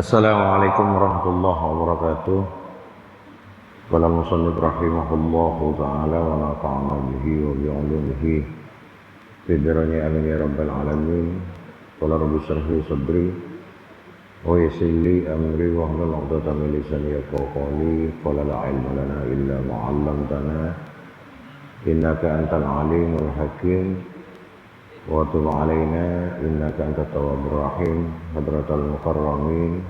Assalamualaikum warahmatullahi wabarakatuh. Qala al-musannif rahimahullahu ta'ala wa nafa'ana bihi wa bi'ulumihi fi darani amin ya rabbal alamin. Qala rabbi shrah li sadri wa yassir li amri wa hlul 'uqdatam min lisani yafqahu qawli. Qala la ilma lana illa ma 'allamtana innaka antal alimul hakim. Wa tub alaina innaka antat tawwabur rahim. Hadratal mukarramin,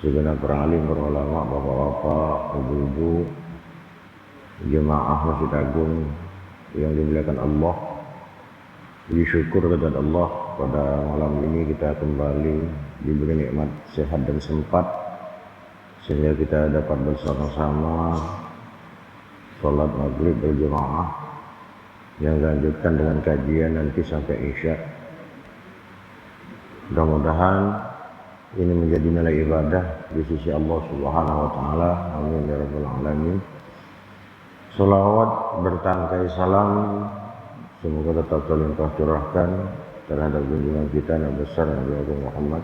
segenap para alim, para ulama, bapak-bapak, ibu-ibu, jemaah Masjid Agung yang dimuliakan Allah. Puji syukur kepada Allah, pada malam ini kita kembali diberi nikmat sehat dan sempat sehingga kita dapat bersama-sama sholat maghrib berjemaah yang dilanjutkan dengan kajian nanti sampai Isya. Mudah-mudahan ini menjadi nilai ibadah di sisi Allah Subhanahu wa taala. Amin ya rabbal alamin. Shalawat bertangkai salam semoga tetap terlimpah curahkan terhadap junjungan kita yang besar Nabi Agung Muhammad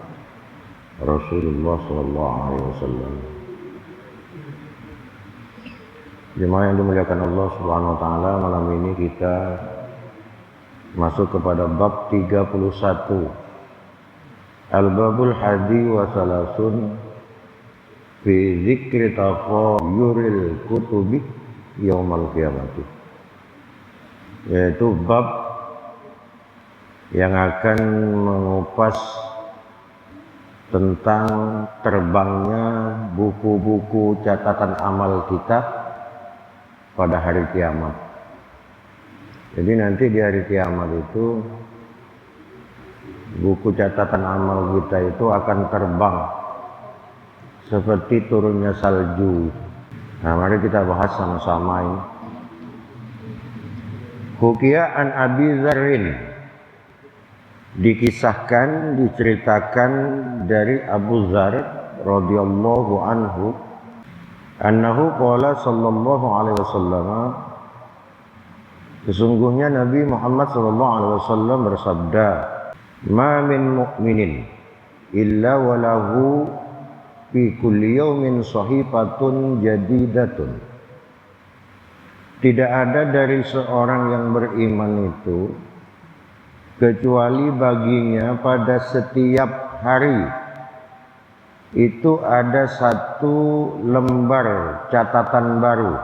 Rasulullah sallallahu alaihi wasallam. Jemaah yang dimuliakan Allah Subhanahu wa taala, malam ini kita masuk kepada bab 31. Al-babul hadi wa salasun fi dzikri tafayuril kutubi yaumal qiyamati. Yaitu bab yang akan mengupas tentang terbangnya buku-buku catatan amal kita pada hari kiamat. Jadi nanti di hari kiamat itu buku catatan amal kita itu akan terbang seperti turunnya salju. Nah, mari kita bahas sama-sama ini. Hukiya an Abi Dzarrin, dikisahkan, diceritakan dari Abu Dzar radhiyallahu anhu, annahu qala sallallahu alaihi wasallam, sesungguhnya Nabi Muhammad sallallahu alaihi wasallam bersabda, ma min mu'minin illa walahu fi kulli yawmin sahifatun jadidatun. Tidak ada dari seorang yang beriman itu kecuali baginya pada setiap hari itu ada satu lembar catatan baru.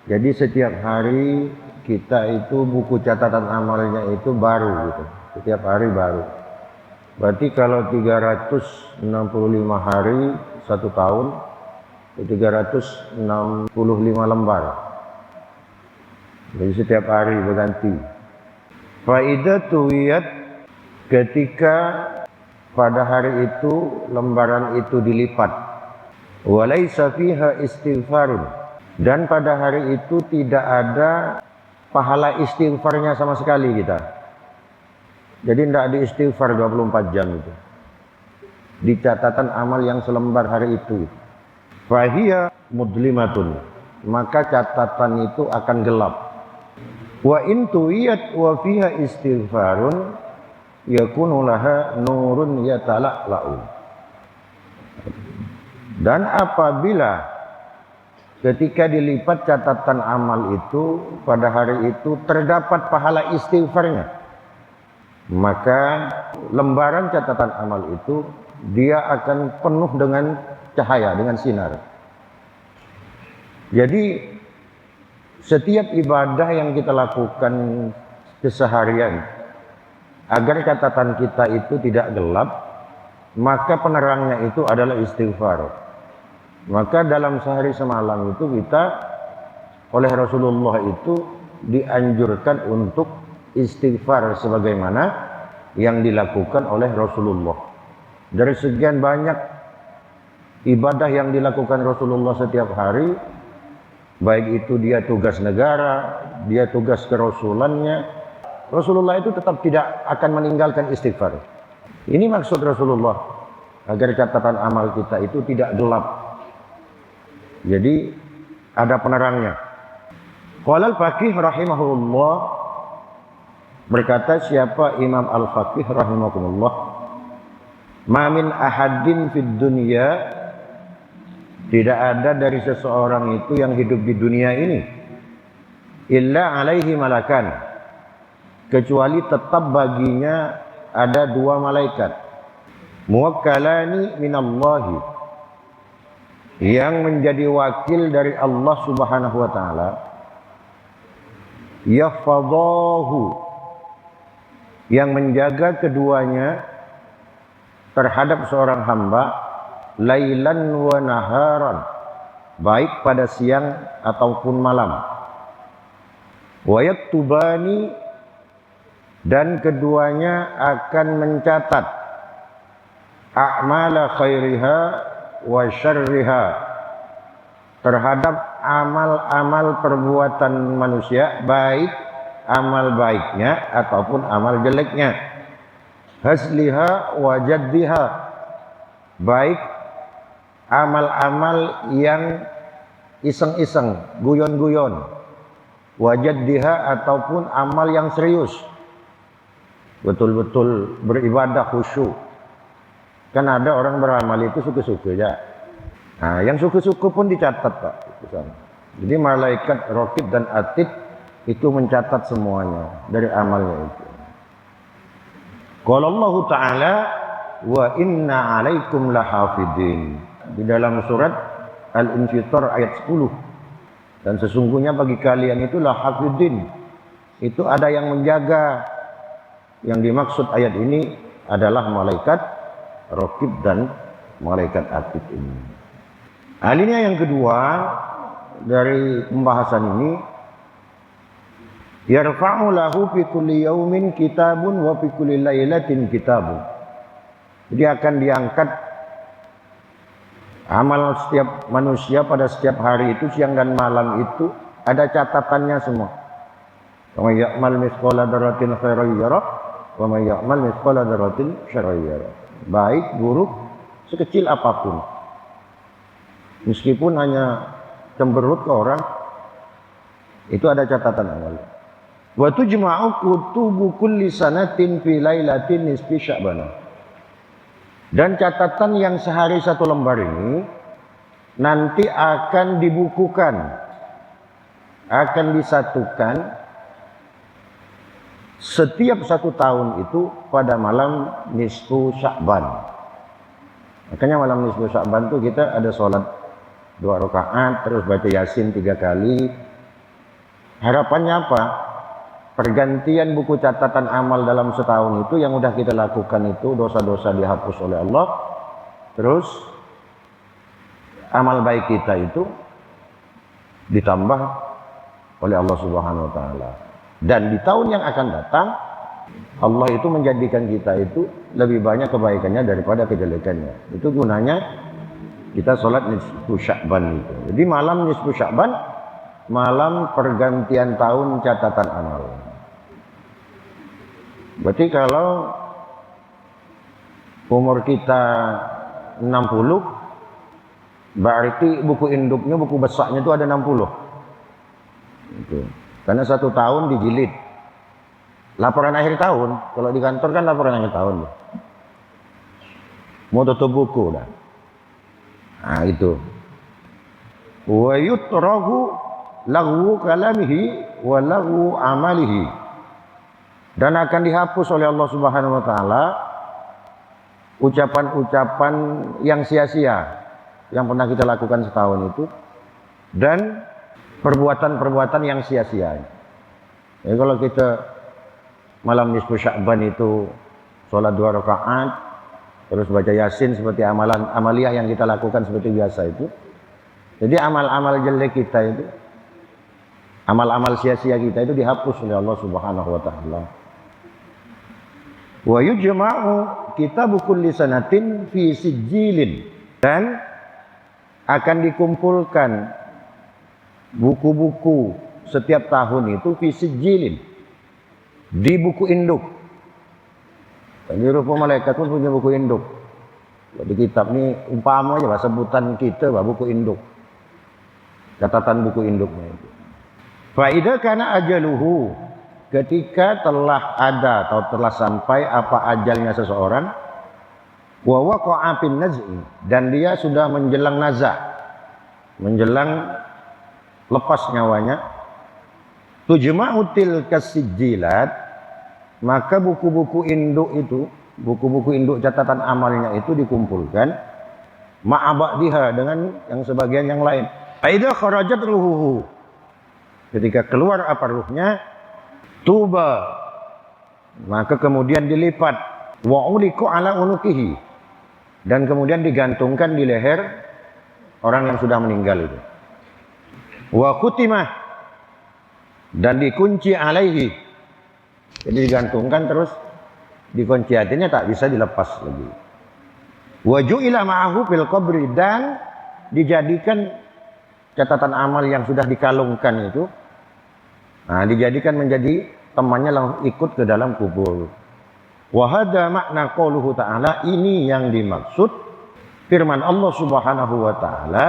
Jadi setiap hari kita itu buku catatan amalnya itu baru gitu. Setiap hari baru. Berarti kalau 365 hari satu tahun, 365 lembar. Jadi setiap hari berganti. Faidatu wiyat, ketika pada hari itu lembaran itu dilipat. Walaisa fiha istighfarun, dan pada hari itu tidak ada pahala istighfarnya sama sekali kita. Jadi tidak ada istighfar 24 jam itu di catatan amal yang selembar hari itu. Fahiya mudlimatun, maka catatan itu akan gelap. Wa in tuwiyat wa fiha istighfarun yakunu laha nurun yatala'la'u. Dan apabila ketika dilipat catatan amal itu pada hari itu terdapat pahala istighfarnya, maka lembaran catatan amal itu dia akan penuh dengan cahaya, dengan sinar. Jadi setiap ibadah yang kita lakukan keseharian, agar catatan kita itu tidak gelap, maka penerangnya itu adalah istighfar. Maka dalam sehari semalam itu kita oleh Rasulullah itu dianjurkan untuk istighfar sebagaimana yang dilakukan oleh Rasulullah. Dari sekian banyak ibadah yang dilakukan Rasulullah setiap hari, baik itu dia tugas negara, dia tugas kerasulannya, Rasulullah itu tetap tidak akan meninggalkan istighfar. Ini maksud Rasulullah, agar catatan amal kita itu tidak gelap. Jadi ada penerangnya. Qala al-Faqih rahimahullah, berkata siapa Imam Al-Faqih rahimahullah, Ma min ahadin fid dunya, tidak ada dari seseorang itu yang hidup di dunia ini illa alaihi malakan, kecuali tetap baginya ada dua malaikat muwakkalani minallahi, yang menjadi wakil dari Allah Subhanahu wa taala, yahfadhahu, yang menjaga keduanya terhadap seorang hamba lailan wa naharan, baik pada siang ataupun malam. Wa yaktubani, dan keduanya akan mencatat a'mala khairiha wa syarriha, terhadap amal-amal perbuatan manusia, baik amal baiknya ataupun amal jeleknya, hasliha wa jaddiha, baik amal-amal yang iseng-iseng, guyon-guyon, wa jaddiha, ataupun amal yang serius, betul-betul beribadah khusyuk. Kan ada orang beramal itu suka-suka ya. Nah, yang suka-suka pun dicatat Pak. Jadi malaikat Raqib dan Atid itu mencatat semuanya dari amalnya itu. Qala Allah Ta'ala wa inna alaikum lahafidin, di dalam surat Al-Infitar ayat 10. Dan sesungguhnya bagi kalian itu lahafidin, itu ada yang menjaga. Yang dimaksud ayat ini adalah malaikat Raqib dan malaikat Atid ini. Alinea yang kedua dari pembahasan ini, yarfa'u lahu fi kulli yaumin kitabun wa fi kulli lailatin kitabun. Jadi akan diangkat amal setiap manusia pada setiap hari itu, siang dan malam itu ada catatannya semua. Wa may ya'mal mithqala dzarratin khairan yarah wa may ya'mal mithqala dzarratin syarran yarah. Baik buruk sekecil apapun, meskipun hanya cemberut ke orang, itu ada catatan amalnya. Wa tujma'u kutubu kulli sanatin fi lailatin nisfi Sya'ban. Dan catatan yang sehari satu lembar ini nanti akan dibukukan, akan disatukan setiap satu tahun itu pada malam nisfu Sya'ban. Makanya malam nisfu Sya'ban itu kita ada sholat 2 rakaat, terus baca Yasin 3 kali. Harapannya apa? Pergantian buku catatan amal dalam setahun itu yang udah kita lakukan itu, dosa-dosa dihapus oleh Allah. Terus amal baik kita itu ditambah oleh Allah Subhanahu wa taala. Dan di tahun yang akan datang, Allah itu menjadikan kita itu lebih banyak kebaikannya daripada kejelekannya. Itu gunanya kita sholat nisfu Sya'ban itu. Jadi malam nisfu Sya'ban, malam pergantian tahun catatan amal. Berarti kalau umur kita 60, berarti buku induknya, buku besarnya itu ada 60. Itu. Karena satu tahun dijilid. Laporan akhir tahun, kalau di kantor kan laporan akhir tahun. Mau tutup buku dah. Nah itu. Wa yutrahu laghu kalamihi wa laghu amalihi. Dan akan dihapus oleh Allah Subhanahu wa taala ucapan-ucapan yang sia-sia yang pernah kita lakukan setahun itu, dan perbuatan-perbuatan yang sia-sia. Jadi kalau kita malam nisfu Sya'ban itu sholat 2 rakaat, terus baca Yasin seperti amaliyah yang kita lakukan seperti biasa itu. Jadi amal-amal jelek kita itu, amal-amal sia-sia kita itu dihapus oleh Allah Subhanahu wa taala. Wa yujma'u kitabu kulli sanatin fi sijilin, dan akan dikumpulkan buku-buku setiap tahun itu fi sijilin, di buku induk. Jadi rupa malaikat pun punya buku induk. Di kitab ini umpama aja sebutan kita buku induk, catatan buku induknya itu. Fa idza kana ajaluhu, ketika telah ada atau telah sampai apa ajalnya seseorang, Wa waqa'a fin naz'i, dan dia sudah menjelang naza, menjelang lepas nyawanya. Tujma'u tilka sijjilat, maka buku-buku induk itu, buku-buku induk catatan amalnya itu dikumpulkan ma'abadiha, dengan yang sebagian yang lain. Aidha kharajat ruhuhu, ketika keluar apa ruhnya, tuba, maka kemudian dilipat, wa uliku ala unukihi, dan kemudian digantungkan di leher orang yang sudah meninggal itu. Wa khutimah, dan dikunci alaihi, jadi digantungkan terus dikunci, hatinya tak bisa dilepas lagi. Wa ju'ila ma'ahu fil qabri, dan dijadikan catatan amal yang sudah dikalungkan itu, nah, dijadikan menjadi temannya langsung ikut ke dalam kubur. Wa hadza makna qauluhu ta'ala, ini yang dimaksud firman Allah Subhanahu wa taala,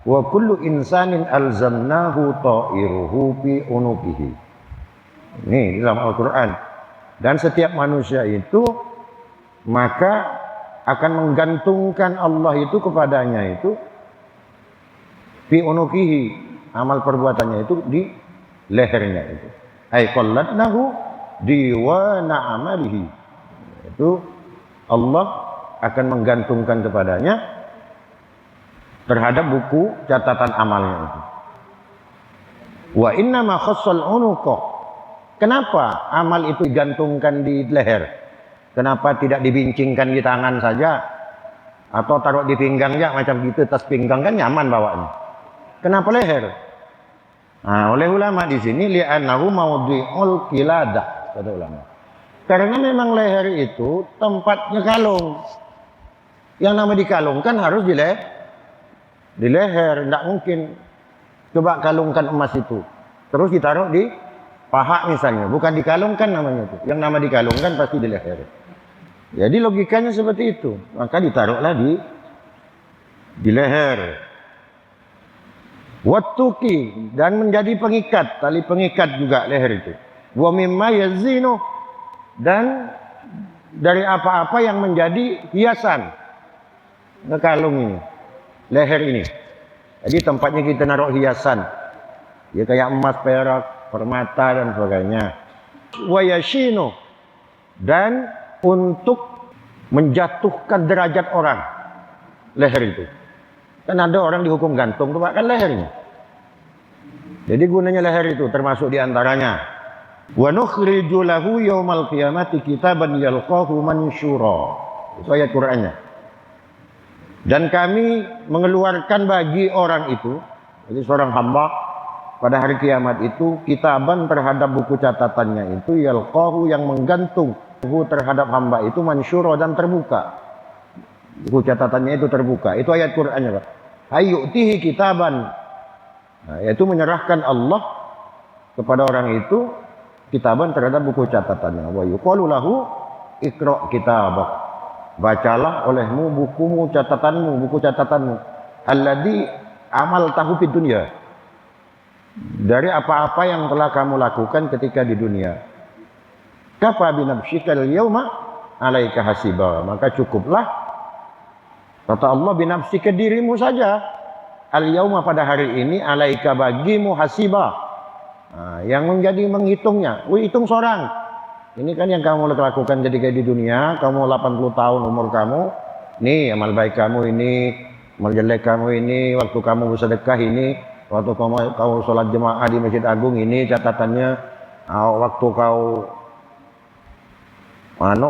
wa kullu insanin alzamnahu ta'iruhu fi unukihi. Ini dalam Al-Qur'an. Dan setiap manusia itu maka akan menggantungkan Allah itu kepadanya itu fi unukihi, amal perbuatannya itu di lehernya itu. Ai qallatnahu diwana amalihi. Itu Allah akan menggantungkan kepadanya terhadap buku catatan amalnya itu. Wa inna ma khassal unuqa. Kenapa amal itu digantungkan di leher? Kenapa tidak dibincingkan di tangan saja atau taruh di pinggang ya, macam gitu, tas pinggang kan nyaman bawanya. Kenapa leher? Nah, oleh ulama di sini li'annahu mawdi'ul qiladah, kata ulama. Karena memang leher itu tempatnya kalung. Yang nama dikalungkan harus di leher, tidak mungkin. Coba kalungkan emas itu, terus ditaruh di paha misalnya, bukan dikalungkan namanya itu. Yang nama dikalungkan pasti di leher. Jadi logikanya seperti itu, maka ditaruhlah di leher. Wattuki, dan menjadi pengikat, tali pengikat juga leher itu. Wa mimma yazinu, dan dari apa-apa yang menjadi hiasan kalung ini, leher ini. Jadi tempatnya kita naruh hiasan, ya kayak emas, perak, permata dan sebagainya. Wa yashinu, dan untuk menjatuhkan derajat orang, leher itu. Kan ada orang dihukum gantung tuh, kan lehernya. Jadi gunanya leher itu termasuk diantaranya. Wa nukhriju lahu yaumal qiyamati kitaban yalqahu mansyura. Itu ayat Qur'annya. Dan kami mengeluarkan bagi orang itu, jadi seorang hamba pada hari kiamat itu, kitaban terhadap buku catatannya itu, yalqahu yang menggantung buku terhadap hamba itu, mansyura, dan terbuka. Buku catatannya itu terbuka. Itu ayat Qur'annya, Pak. Hayyutihi kitaban. Nah, yaitu menyerahkan Allah kepada orang itu kitaban terhadap buku catatannya. Wa yuqalu lahu iqra' kitabak. Bacalah olehmu bukumu, catatanmu, buku catatanmu. Alladzi amaltahu fid dunya. Dari apa-apa yang telah kamu lakukan ketika di dunia. Kafa bi nafsikal yauma 'alaika hasiba. Maka cukuplah, kata Allah, bi nafsika, dirimu saja, al yauma, pada hari ini, 'alaika, bagimu, hasiba. Nah, yang menjadi menghitungnya. Hitung seorang. Ini kan yang kamu lakukan ketika di dunia, kamu 80 tahun umur kamu, nih amal baik kamu ini, amal jelek kamu ini, waktu kamu bersedekah ini, waktu kau sholat jemaah di Masjid Agung ini catatannya, waktu kau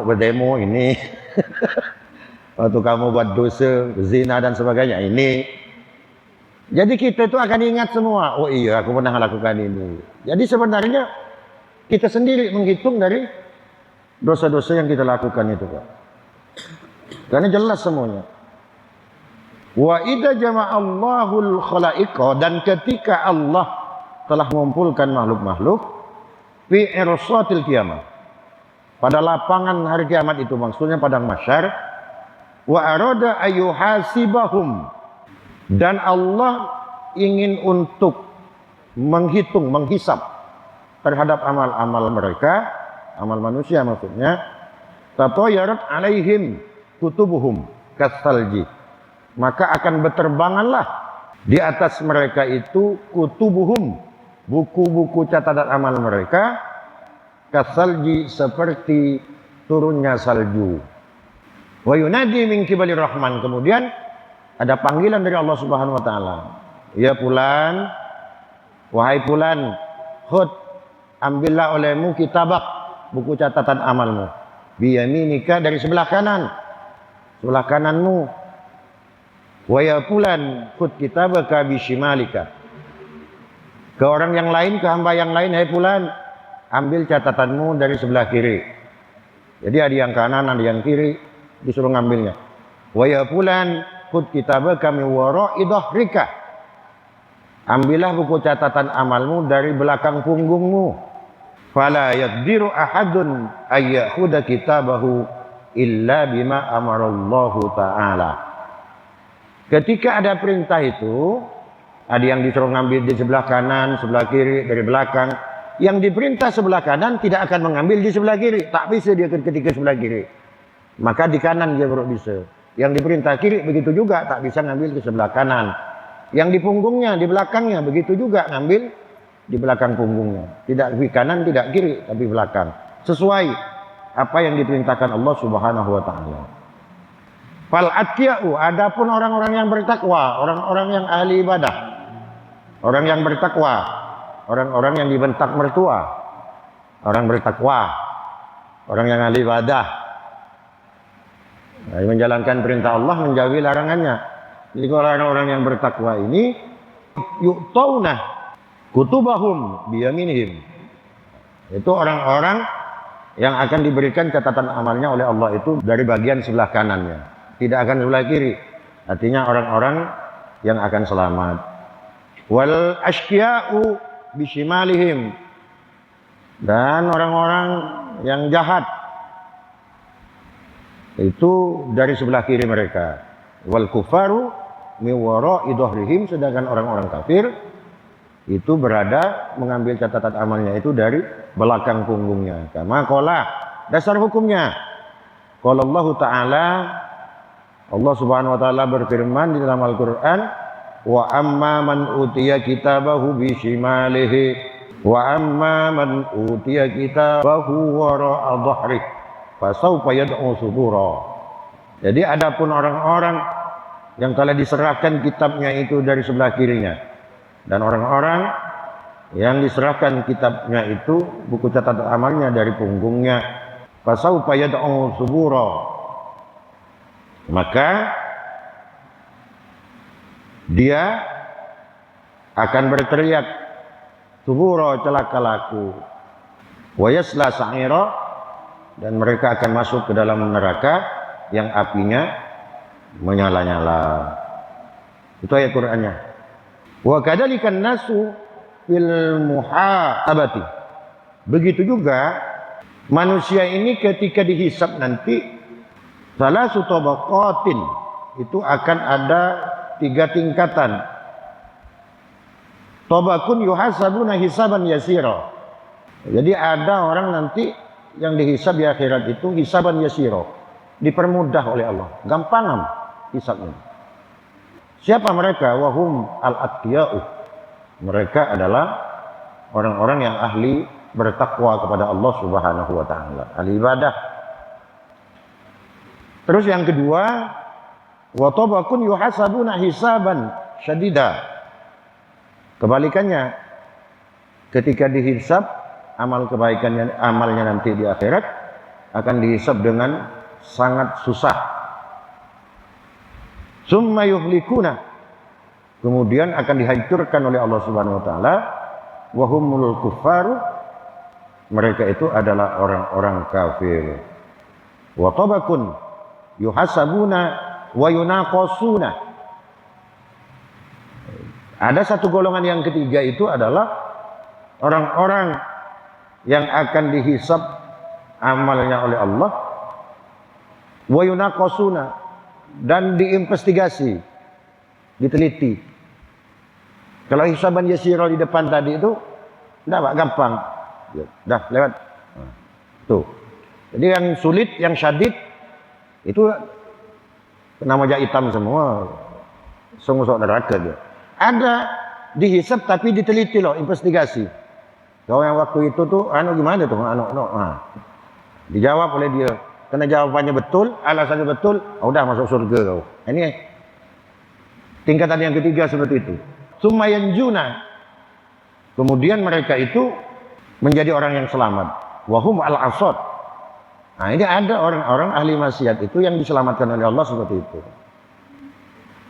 berdemo ini, waktu kamu buat dosa, zina dan sebagainya ini. Jadi kita itu akan ingat semua, oh iya aku pernah lakukan ini. Jadi sebenarnya kita sendiri menghitung dari dosa-dosa yang kita lakukan itu, Pak. Karena jelas semuanya. Wa idza jama'allahul khalaiqa, dan ketika Allah telah mengumpulkan makhluk-makhluk fi irsatil qiyamah, pada lapangan hari kiamat itu, maksudnya padang mahsyar, wa arada ayyuhasibahum, dan Allah ingin untuk menghitung, menghisap terhadap amal-amal mereka, amal manusia maksudnya, tatayarat alaihim, kutubuhum kasalji, maka akan berterbanganlah di atas mereka itu kutubuhum, buku-buku catatan amal mereka, kasalji, seperti turunnya salju. Wa yunadi min kibalir rahman, kemudian ada panggilan dari Allah Subhanahu wa taala. Ya fulan, wahai fulan, khud, ambillah olehmu kitabak, buku catatan amalmu, biyaminika, dari sebelah kanan, sebelah kananmu. Wa ya fulan, khud kitabaka bishimalika. Ke orang yang lain, ke hamba yang lain, hai fulan, ambil catatanmu dari sebelah kiri. Jadi ada yang kanan, ada yang kiri, disuruh ngambilnya. Wa ya fulan, khud kitabaka min wara'i dhahrika. Ambillah buku catatan amalmu dari belakang punggungmu. Fala yaqdiru ahadun ay ya'khudha kitabahu illa bima amarallahu ta'ala. Ketika ada perintah itu, ada yang disuruh ngambil di sebelah kanan, sebelah kiri, dari belakang. Yang diperintah sebelah kanan tidak akan mengambil di sebelah kiri, tak bisa dia ketika sebelah kiri. Maka di kanan dia baru bisa. Yang diperintah kiri begitu juga, tak bisa ngambil ke sebelah kanan. Yang di punggungnya, di belakangnya begitu juga, ngambil di belakang punggungnya. Tidak di kanan, tidak kiri, tapi belakang. Sesuai apa yang diperintahkan Allah Subhanahu wa taala. Fal atqiyau, adapun orang-orang yang bertakwa, orang-orang yang ahli ibadah, orang yang bertakwa, orang-orang yang dibentak mertua, orang bertakwa, orang yang ahli ibadah, nah, menjalankan perintah Allah, menjauhi larangannya. Jadi orang-orang yang bertakwa ini yu'tauna kutubahum biyaminihim. Itu orang-orang yang akan diberikan catatan amalnya oleh Allah itu dari bagian sebelah kanannya, tidak akan sebelah kiri. Artinya orang-orang yang akan selamat. Wal ashqiya'u bishimalihim, dan orang-orang yang jahat itu dari sebelah kiri mereka. Wal kufaru min wara'i dhahrihim, sedangkan orang-orang kafir itu berada mengambil catatan amalnya itu dari belakang punggungnya. Kama qala, dasar hukumnya. Qala Allah Ta'ala, Allah Subhanahu wa taala berfirman di dalam Al-Qur'an, wa amma man utiya kitabahu bishimalihi wa amma man utiya kitabahu wara'a dhahrihi fasawfa yad'u subura. Jadi adapun orang-orang yang telah diserahkan kitabnya itu dari sebelah kirinya, dan orang-orang yang diserahkan kitabnya itu, buku catatan amalnya, dari punggungnya, fasawfa yad'u subura, maka dia akan berteriak, subura, celaka laku, wa yasla sa'ira, dan mereka akan masuk ke dalam neraka yang apinya menyala-nyala. Itu ayat Qur'annya. Wa kadzalikan nasu fil muhasabati. Begitu juga manusia ini ketika dihisab nanti, salah satu tabaqatin, itu akan ada 3 tingkatan. Tabaqun yuhasabuna hisaban yasira. Jadi ada orang nanti yang dihisab di akhirat itu hisaban yasira, dipermudah oleh Allah, gampangan hisabnya. Siapa mereka? Wahum al-atqiya'u, mereka adalah orang-orang yang ahli bertakwa kepada Allah Subhanahu wa taala, ahli ibadah. Terus yang kedua, wa tabaqun yuhasabuna hisaban syadida. Kebalikannya, ketika dihisab amal kebaikannya, amalnya nanti di akhirat akan dihisab dengan sangat susah. Summa yuhlikuna, kemudian akan dihancurkan oleh Allah Subhanahu wa taala. Wa humul kuffaru, mereka itu adalah orang-orang kafir. Wa tabaqun yuhasabuna wa yunaqasuna. Ada satu golongan yang ketiga, itu adalah orang-orang yang akan dihisab amalnya oleh Allah, wa yunaqasuna, dan diinvestigasi, diteliti. Kalau hisaban yasira di depan tadi itu enggak gampang, dah lewat. Tuh. Jadi yang sulit, yang syadid itu Nama aja hitam semua, sungguh sok neraka dia. Ada dihisap tapi diteliti loh, investigasi. Kau yang waktu itu tuh, gimana tuh, dijawab oleh dia. Karena jawabannya betul, alasannya betul, udah masuk surga kau. Ini tingkatan yang ketiga seperti itu. Sumayan juna. Kemudian mereka itu menjadi orang yang selamat. Wahum al-asad. Nah ini ada orang-orang ahli maksiat itu yang diselamatkan oleh Allah seperti itu.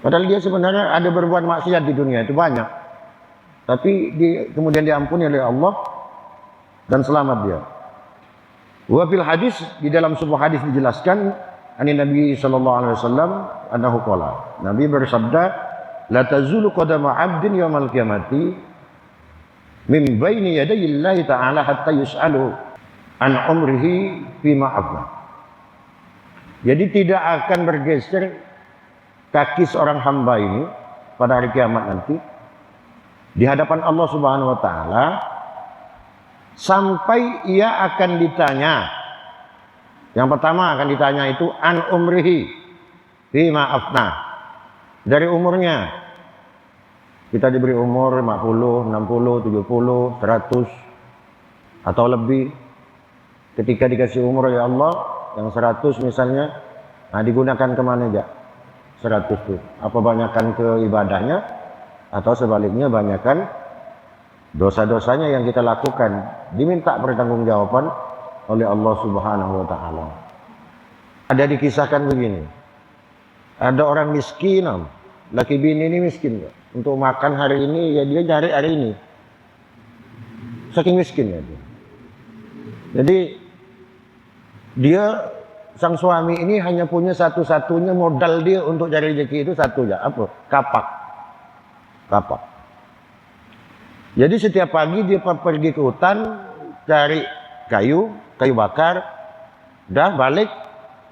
Padahal dia sebenarnya ada berbuat maksiat di dunia itu banyak. Tapi kemudian diampuni oleh Allah dan selamat dia. Wa fil hadis, di dalam sebuah hadis dijelaskan ani Nabi sallallahu alaihi wasallam annahu qala. Nabi bersabda, la tazulu qadama 'abdin yaumal qiyamati min baini yadayillahi ta'ala hatta yus'alu an umrihi fima afna. Jadi tidak akan bergeser kaki seorang hamba ini pada hari kiamat nanti di hadapan Allah Subhanahu wa taala sampai ia akan ditanya. Yang pertama akan ditanya itu an umrihi fima afna. Dari umurnya. Kita diberi umur 50, 60, 70, 100 atau lebih. Ketika dikasih umur ya Allah yang 100 misalnya, digunakan kemana aja? 100 itu. Apa banyakkan ke ibadahnya atau sebaliknya banyakkan dosa-dosanya yang kita lakukan, diminta pertanggungjawaban oleh Allah Subhanahu wa taala. Ada dikisahkan begini. Ada orang miskin, laki bini ini miskin. Untuk makan hari ini ya dia cari hari ini. Saking miskinnya dia. Jadi dia sang suami ini hanya punya satu-satunya modal dia untuk cari rezeki itu satu aja, apa? Kapak. Jadi setiap pagi dia pergi ke hutan cari kayu bakar, dah balik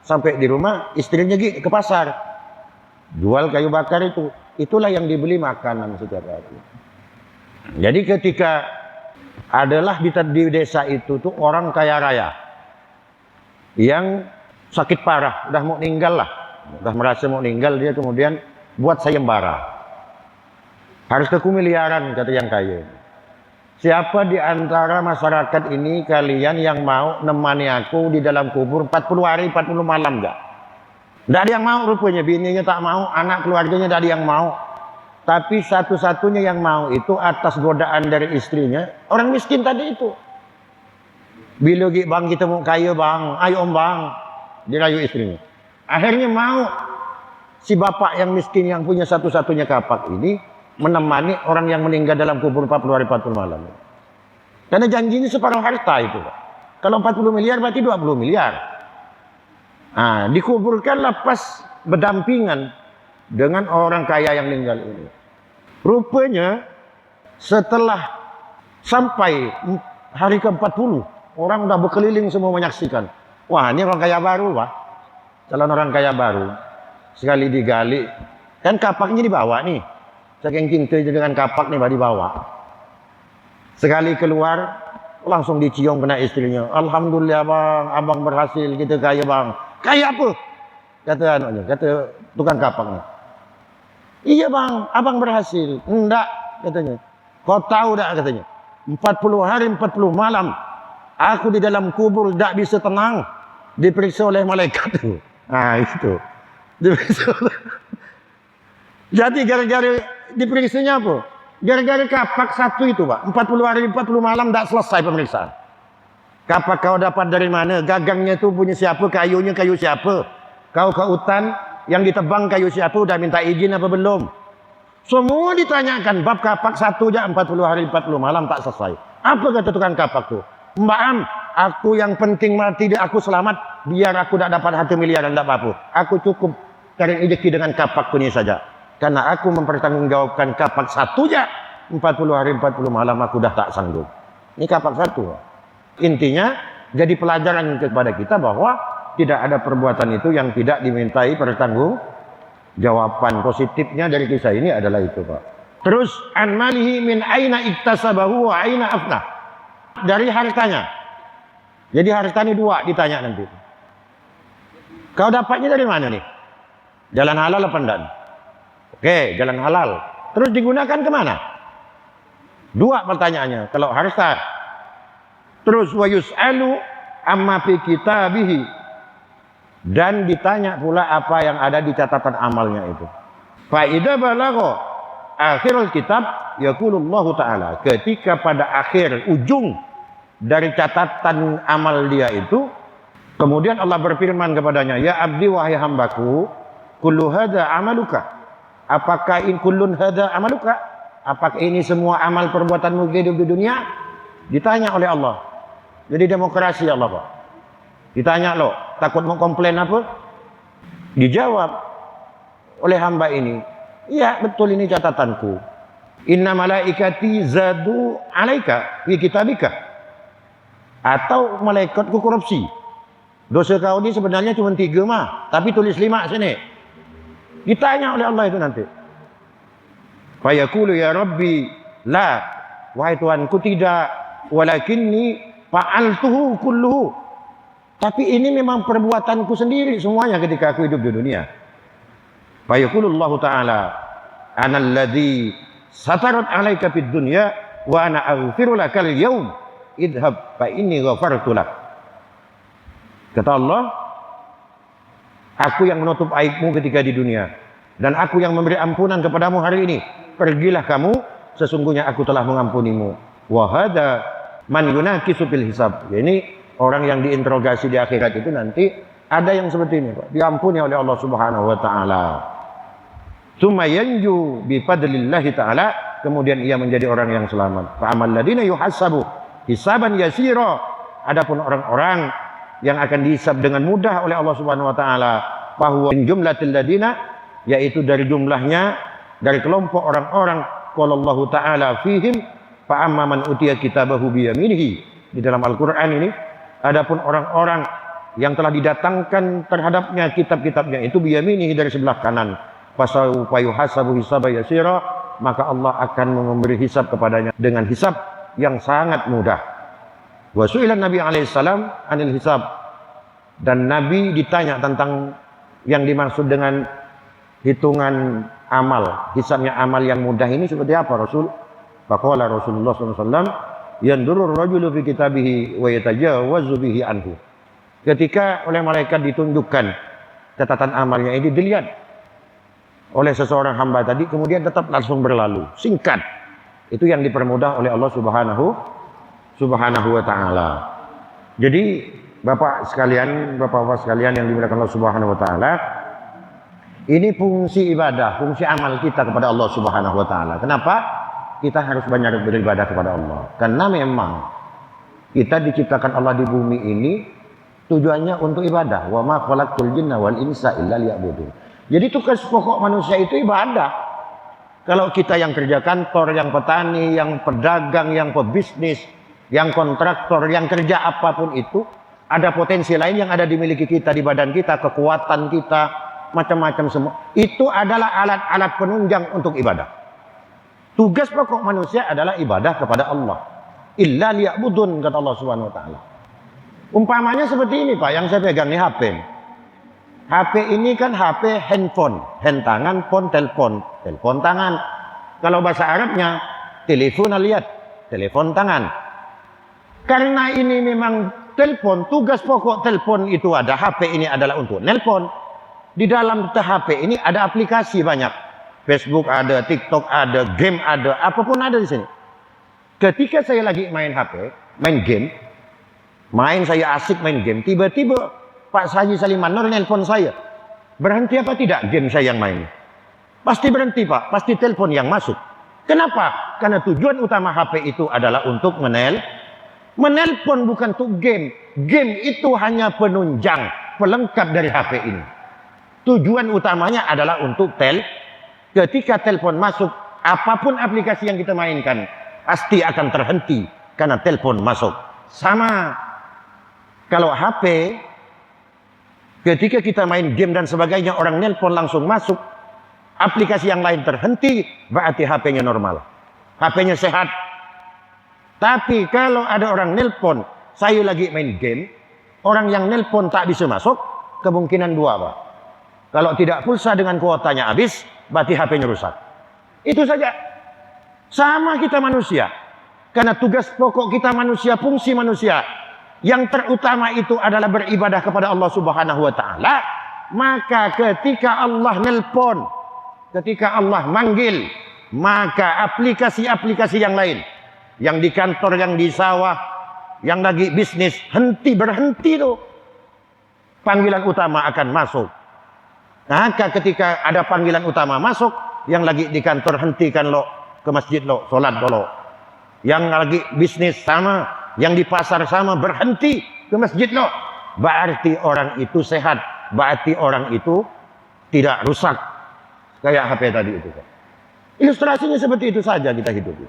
sampai di rumah istrinya pergi ke pasar jual kayu bakar itu. Itulah yang dibeli makanan setiap hari. Jadi ketika adalah di desa itu tuh orang kaya raya yang sakit parah, udah mau meninggal lah, udah merasa mau meninggal, dia kemudian buat sayembara. Harus ke miliaran kata yang kaya. Siapa di antara masyarakat ini kalian yang mau nemani aku di dalam kubur 40 hari 40 malam enggak? Tidak ada yang mau rupanya, bininya tak mau, anak keluarganya tidak ada yang mau. Tapi satu-satunya yang mau itu atas godaan dari istrinya, orang miskin tadi itu. Bila bang kita mau kaya bang, ayo om bang, dirayu istrinya. Akhirnya mau si bapak yang miskin yang punya satu-satunya kapak ini menemani orang yang meninggal dalam kubur 40 hari 40 malam. Karena janjinya separuh harta itu. Kalau 40 miliar berarti 20 miliar. Dikuburkanlah pas berdampingan dengan orang kaya yang meninggal ini. Rupanya setelah sampai hari ke-40, orang udah berkeliling semua menyaksikan. Wah, ini orang kaya baru, Pak. Calon orang kaya baru. Sekali digali, kan kapaknya dibawa nih. Saking cinta dengan kapak nih, dibawa. Sekali keluar, langsung dicium kena istrinya. Alhamdulillah bang, abang berhasil, kita kaya bang. Kaya apa? Kata tukang kapaknya. Iya bang, abang berhasil. Enggak, katanya. Kau tahu tak, katanya. 40 hari 40 malam. Aku di dalam kubur tidak bisa tenang. Diperiksa oleh malaikat itu. Itu. Diperiksa oleh... Jadi gara-gara diperiksanya apa? Gara-gara kapak satu itu pak. 40 hari 40 malam tidak selesai pemeriksaan. Kapak kau dapat dari mana? Gagangnya itu punya siapa? Kayunya kayu siapa? Kau ke hutan yang ditebang kayu siapa? Udah minta izin apa belum? Semua ditanyakan. Bab kapak satu aja 40 hari 40 malam tak selesai. Apa kata tukang kapak tuh? Mbak Am, aku yang penting mati aku selamat. Biar aku tidak dapat 1 miliar dan tidak apa-apa. Aku cukup cari rezeki dengan kapakku ini saja. Karena aku mempertanggungjawabkan kapak satu aja 40 hari 40 malam aku dah tak sanggup. Ini kapak satu. Intinya jadi pelajaran kepada kita bahwa tidak ada perbuatan itu yang tidak dimintai pertanggungjawaban. Positifnya dari kisah ini adalah itu, Pak. Terus an malihi min aina iktasabahu wa aina afnah. Dari hartanya. Jadi hartanya dua ditanya nanti. Kau dapatnya dari mana nih? Jalan halal apa enggak? Oke, jalan halal. Terus digunakan kemana? Dua pertanyaannya. Kalau harta. Terus wa yus'alu amma fi kitabihi. Dan ditanya pula apa yang ada di catatan amalnya itu. Fa idza balagha akhirul kitab yaqulullahu ta'ala. Ketika pada akhir ujung dari catatan amal dia itu, kemudian Allah berfirman kepadanya, ya abdi wahai hambaku, kullu hadza amaluka. Apakah in kullun hadza amaluka? Apakah ini semua amal perbuatanmu hidup di dunia? Ditanya oleh Allah. Jadi demokrasi Allah, Pak. Ditanya loh, takut mau komplain apa? Dijawab oleh hamba ini, iya betul ini catatanku. Inna malaikati zadu alaika fi kitabika. Atau malaikatku korupsi. Dosa kau ini sebenarnya cuma 3 mah, tapi tulis 5 sini. Ditanya oleh Allah itu nanti. Fayaqulu ya Rabbi la, wahai Tuhanku tidak, walakinni fa'altuhu kulluhu. Tapi ini memang perbuatanku sendiri semuanya ketika aku hidup di dunia. Fayaqulullahu ta'ala ana alladhi satarat alaika fid dunya wa ana aghfiru lakal yawm idhab fa inni ghafartu lak. Kata Allah, aku yang menutup aibmu ketika di dunia dan aku yang memberi ampunan kepadamu hari ini. Pergilah kamu, sesungguhnya aku telah mengampunimu. Wa hadza man yunakisu fil hisab. Ya, ini orang yang diinterogasi di akhirat itu nanti ada yang seperti ini, Pak. Diampuni oleh Allah Subhanahu wa taala. Tsumma yanju bi fadlillahi taala, kemudian ia menjadi orang yang selamat. Fa amal ladina yuhasabu hisaban yasira. Adapun orang-orang yang akan dihisab dengan mudah oleh Allah Subhanahu wa taala, bahwa jumlatil ladina, yaitu dari jumlahnya, dari kelompok orang-orang, qallallahu taala fihim fa amma man utiya kitabahu bi yaminihi. Di dalam Al-Qur'an ini, adapun orang-orang yang telah didatangkan terhadapnya kitab-kitabnya itu bi yaminihi, dari sebelah kanan, fasawfa yuhasabu hisaba yasira, maka Allah akan memberi hisab kepadanya dengan hisab yang sangat mudah. Wa su'ilan Nabi alaihi salam anil hisab, dan Nabi ditanya tentang yang dimaksud dengan hitungan amal, hisabnya amal yang mudah ini seperti apa, Rasul? Faqala Rasulullah SAW, yandurur rajulu fi kitabihi wa yatajawazu bihi anhu. Ketika oleh malaikat ditunjukkan catatan amalnya ini, dilihat oleh seseorang hamba tadi, kemudian tetap langsung berlalu, singkat. Itu yang dipermudah oleh Allah Subhanahu wa taala. Jadi Bapak sekalian, Bapak-bapak sekalian yang dimuliakan Allah Subhanahu wa taala, ini fungsi ibadah, fungsi amal kita kepada Allah Subhanahu wa taala. Kenapa kita harus banyak beribadah kepada Allah? Karena memang kita diciptakan Allah di bumi ini tujuannya untuk ibadah. Wa ma khalaqtul jinna wal insa illa liya'budun. Jadi tugas pokok manusia itu ibadah. Kalau kita yang kerja kantor, yang petani, yang pedagang, yang pebisnis, yang kontraktor, yang kerja apapun itu, ada potensi lain yang ada dimiliki kita, di badan kita, kekuatan kita, macam-macam semua. Itu adalah alat-alat penunjang untuk ibadah. Tugas pokok manusia adalah ibadah kepada Allah. Illa liya'budun, kata Allah Subhanahu wa taala. Umpamanya seperti ini, Pak, yang saya pegang ini HP. HP ini kan HP handphone, hand tangan, phone telepon, telepon tangan. Kalau bahasa Arabnya telepon lihat, telepon tangan. Karena ini memang telepon, tugas pokok telepon itu ada, HP ini adalah untuk nelpon. Di dalam HP ini ada aplikasi banyak. Facebook ada, TikTok ada, game ada, apapun ada di sini. Ketika saya lagi main HP, main game, saya asik main game, tiba-tiba Pak Haji Saliman Nur nelpon saya. Berhenti apa tidak game saya yang main? Pasti berhenti, Pak. Pasti telepon yang masuk. Kenapa? Karena tujuan utama HP itu adalah untuk menelpon, bukan untuk game. Game itu hanya penunjang, pelengkap dari HP ini. Tujuan utamanya adalah untuk ketika telepon masuk, apapun aplikasi yang kita mainkan pasti akan terhenti karena telepon masuk. Sama kalau HP, ketika kita main game dan sebagainya, orang nelpon langsung masuk, aplikasi yang lain terhenti, berarti HP-nya normal, HP-nya sehat. Tapi kalau ada orang nelpon, saya lagi main game, orang yang nelpon tak bisa masuk, kemungkinan dua, Pak. Kalau tidak pulsa dengan kuotanya habis, berarti HP-nya rusak. Itu saja. Sama kita manusia. Karena tugas pokok kita manusia, fungsi manusia yang terutama itu adalah beribadah kepada Allah Subhanahu wa taala. Maka ketika Allah nelpon, ketika Allah manggil, maka aplikasi-aplikasi yang lain, yang di kantor, yang di sawah, yang lagi bisnis, berhenti tuh. Panggilan utama akan masuk. Maka ketika ada panggilan utama masuk, yang lagi di kantor hentikan lo, ke masjid lo, sholat dulu. Yang lagi bisnis sama, yang di pasar sama, berhenti ke masjid lo. Berarti orang itu sehat, berarti orang itu tidak rusak. Kayak HP tadi itu. Ilustrasinya seperti itu saja kita hidup.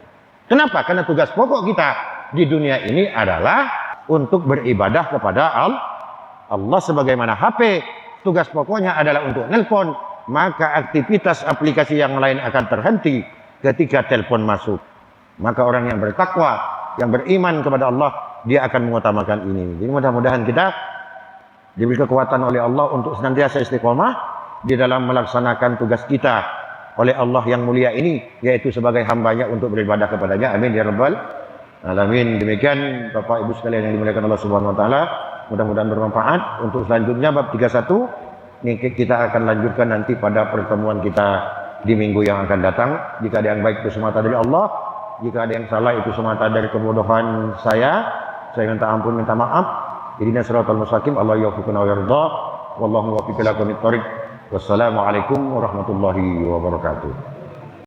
Kenapa? Karena tugas pokok kita di dunia ini adalah untuk beribadah kepada Allah. Sebagaimana HP tugas pokoknya adalah untuk nelpon, maka aktivitas aplikasi yang lain akan terhenti ketika telepon masuk. Maka orang yang bertakwa, yang beriman kepada Allah, dia akan mengutamakan ini. Jadi mudah-mudahan kita diberi kekuatan oleh Allah untuk senantiasa istiqomah di dalam melaksanakan tugas kita oleh Allah yang mulia ini, yaitu sebagai hambanya untuk beribadah kepadanya. Amin ya rabbal alamin. Demikian Bapak Ibu sekalian yang dimuliakan Allah Subhanahu wa taala, mudah-mudahan bermanfaat. Untuk selanjutnya bab 31 ini kita akan lanjutkan nanti pada pertemuan kita di minggu yang akan datang. Jika ada yang baik itu semata dari Allah, jika ada yang salah itu semata dari kebodohan saya minta ampun, minta maaf. Ihdinas siratal mustaqim, Allah yaufiquna wa yarda, wallahu muwaffiq ila aqwamit thoriq. Wassalamualaikum warahmatullahi wabarakatuh.